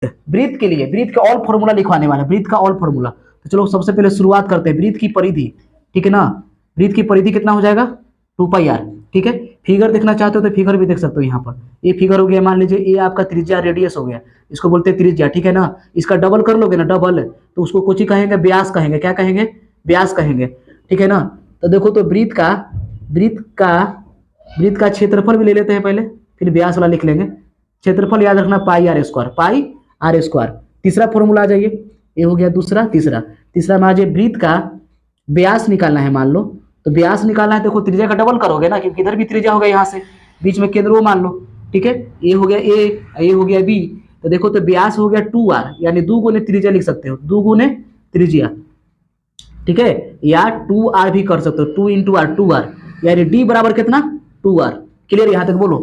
वृत्त के लिए वृत्त का ऑल फॉर्मूला लिखवाने वाला है, वृत्त का ऑल फॉर्मूला। तो चलो सबसे पहले शुरुआत करते हैं। वृत्त की परिधि, ठीक है ना, वृत्त की परिधि कितना हो जाएगा 2πr, ठीक है। फिगर देखना चाहते हो तो फिगर भी देख सकते हो। यहाँ पर ये फिगर हो गया, मान लीजिए ये आपका त्रिज्या रेडियस हो गया, इसको बोलते हैं त्रिज्या, ठीक है ना। इसका डबल कर लोगे ना, डबल, तो उसको कुछ ही कहेंगे, व्यास कहेंगे। क्या कहेंगे? व्यास कहेंगे, ठीक है ना। तो देखो, तो वृत्त का क्षेत्रफल भी ले लेते हैं पहले, फिर व्यास वाला लिख लेंगे। क्षेत्रफल याद रखना πr², πr²। तीसरा फॉर्मूला आ जाइए, ये हो गया दूसरा। तीसरा में आ जाए वृत्त का व्यास निकालना है, मान लो। तो व्यास निकालना है, देखो त्रिज्या का डबल करोगे ना, क्योंकि इधर भी त्रिज्या होगा, यहाँ से बीच में केंद्र वो मान लो, ठीक है। ये हो गया ए, ये हो गया बी। तो देखो, तो व्यास हो गया 2r, यानी 2 गुने त्रिज्या लिख सकते हो, 2 गुने त्रिज्या, ठीक है। या 2r भी कर सकते हो, 2 इंटू आर, 2r, यानी डी बराबर कितना 2r। क्लियर? यहाँ तक बोलो,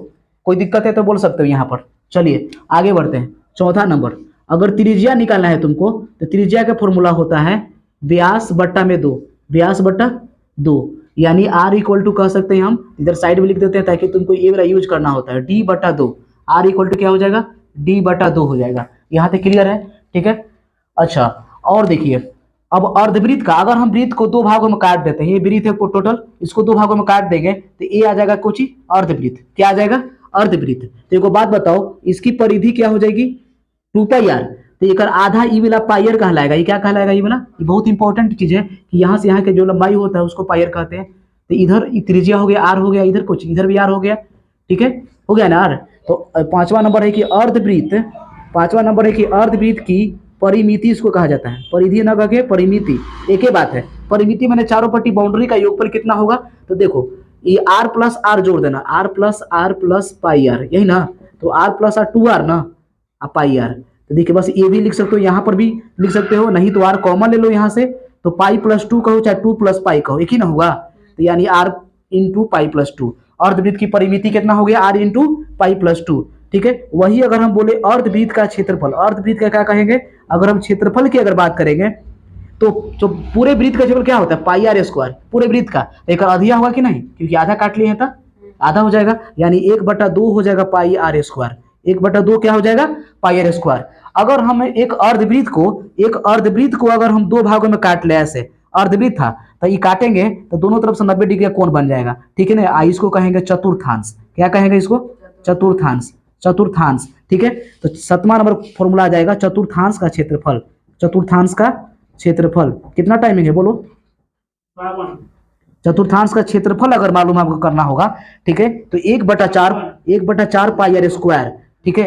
कोई दिक्कत है तो बोल सकते हो यहाँ पर। चलिए आगे बढ़ते हैं। चौथा नंबर, अगर त्रिज्या निकालना है तुमको, तो त्रिज्या का फॉर्मूला होता है व्यास बट्टा में 2, व्यास बट्टा 2, यानी r इक्वल टू कह सकते हैं हम, इधर साइड में लिख देते हैं ताकि तुमको ये वाला यूज करना होता है, d बटा 2। r इक्वल टू क्या हो जाएगा? d बटा 2 हो जाएगा। यहाँ तक क्लियर है? ठीक है। अच्छा, और देखिए, अब अर्धवृत्त का, अगर हम वृत्त को 2 भागों में काट देते हैं, ये वृत्त है टोटल, इसको 2 भागों में काट देंगे तो ये आ जाएगा कुछ अर्धवृत्त। क्या आ जाएगा? अर्धवृत्त। तो एक बात बताओ, इसकी परिधि क्या हो जाएगी? 2πr। तो एक आधा ई वाला पायर कहलाएगा। ये क्या कहलाएगा? ये वाला, ये बहुत इंपॉर्टेंट चीज है कि यहाँ से यहाँ के जो लंबाई होता है उसको पायर कहते हैं। तो इधर त्रिज्या हो गया r हो गया, इधर कुछ, इधर भी r हो गया, ठीक है, हो गया ना r। तो पांचवा नंबर है कि अर्धवृत्त, पांचवा नंबर है कि अर्धवृत्त की परिमिति इसको कहा जाता है। परिधि न कह के परिमिति एक ही बात है। परिमिति मैंने चारों पट्टी बाउंड्री का योगफल कितना होगा? तो देखो, ये r प्लस r जोड़ देना, r प्लस पाई r, यही ना। तो r प्लस r 2r ना, पाई r। तो देखिए, बस ये भी लिख सकते हो, यहाँ पर भी लिख सकते हो, नहीं तो r कॉमन ले लो यहाँ से। तो पाई प्लस 2 कहो चाहे 2 प्लस पाई कहो, एक ही ना होगा। तो यानी r इंटू पाई प्लस 2। अर्धवृत्त की परिमिति कितना हो गया? r इंटू पाई प्लस 2, ठीक है। वही अगर हम बोले अर्धवृत्त का क्षेत्रफल, अर्धवृत्त का क्या कहेंगे? अगर हम क्षेत्रफल की अगर बात करेंगे तो जो पूरे वृत्त का क्षेत्रफल क्या होता है? πr², पूरे वृत्त का। एक अधिया होगा कि नहीं, क्योंकि आधा काट लिए हैं तो आधा हो जाएगा, यानी 1/2 हो जाएगा πr²। 1/2 क्या हो जाएगा? πr²। अगर हम एक अर्धवृत्त को अगर हम 2 भागों में काट ले, ऐसे अर्धवृत्त था तो ये काटेंगे तो दोनों तरफ से 90 डिग्री का कोण बन जाएगा, ठीक है ना। इसको कहेंगे चतुर्थांश। क्या कहेंगे इसको? चतुर्थांश, चतुर्थांश, ठीक है। तो 7वां नंबर फॉर्मूला आ जाएगा चतुर्थांश का क्षेत्रफल। चतुर्थांश का क्षेत्रफल कितना टाइमिंग है बोलो? चतुर्थांश का क्षेत्रफल अगर मालूम आपको करना होगा, ठीक है, तो 1/4 πr², ठीक है।